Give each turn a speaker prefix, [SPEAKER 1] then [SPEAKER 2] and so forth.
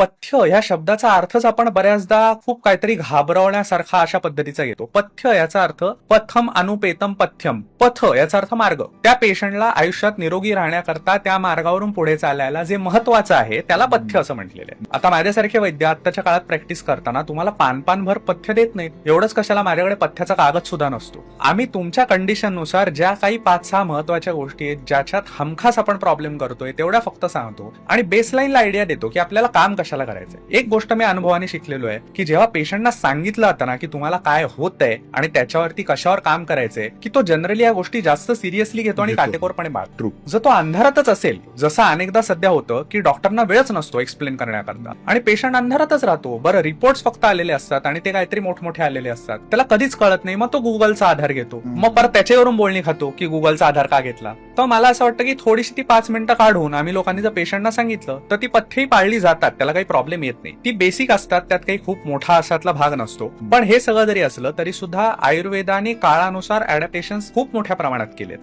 [SPEAKER 1] पथ्य ह्या शब्दाचा अर्थच आपण बऱ्याचदा खूप काहीतरी घाबरवण्यासारखा अशा पद्धतीचा घेतो. पथ्य याचा अर्थ पथम अनुपेतम पथ्यम. पथ याचा अर्थ मार्ग. त्या पेशंटला आयुष्यात निरोगी राहण्याकरता त्या मार्गावरून पुढे चालायला जे महत्वाचं आहे त्याला पथ्य असं म्हटलेलं आहे. आता माझ्यासारखे वैद्य आत्ताच्या काळात प्रॅक्टिस करताना तुम्हाला पानभर पथ्य देत नाहीत. एवढंच कशाला, माझ्याकडे पथ्याचा कागद सुद्धा नसतो. आम्ही तुमच्या कंडिशननुसार ज्या काही 5-6 महत्वाच्या गोष्टी आहेत ज्याच्यात हमखास आपण प्रॉब्लेम करतोय तेवढ्या फक्त सांगतो आणि बेसलाईनला आयडिया देतो की आपल्याला काम कशाला करायचंय. एक गोष्ट मी अनुभवाने शिकलेलो आहे की जेव्हा पेशंटना सांगितलं जातं ना की तुम्हाला काय होतंय आणि त्याच्यावरती कशावर काम करायचंय, की तो जनरली या गोष्टी जास्त सिरियसली घेतो आणि काटेकोरपणे बाळगतो. जर तो अंधारातच असेल, जसं अनेकदा सध्या होतं की डॉक्टरना वेळच नसतो एक्सप्लेन करण्याकरता आणि पेशंट अंधारातच राहतो. बरं, रिपोर्ट्स फक्त आलेले असतात आणि ते काहीतरी मोठमोठे आलेले असतात, त्याला कधीच कळत नाही. मग तो गुगलचा आधार घेतो, मग परत त्याच्यावरून बोलणी खातो की गुगलचा आधार का घेतला. तर मला असं वाटतं की थोडीशी ती 5 मिनिटं काढून आम्ही लोकांनी जर पेशंटना सांगितलं तर ती पथ्यही पाळली जातात, त्याला काही प्रॉब्लेम येत नाही. ती बेसिक असतात, त्यात काही खूप मोठा असातला भाग नसतो. पण हे सगळं जरी असलं तरी सुद्धा आयुर्वेदाने काळानुसार अडॅप्टेशन्स खूप मोठ्या प्रमाणात केलेत.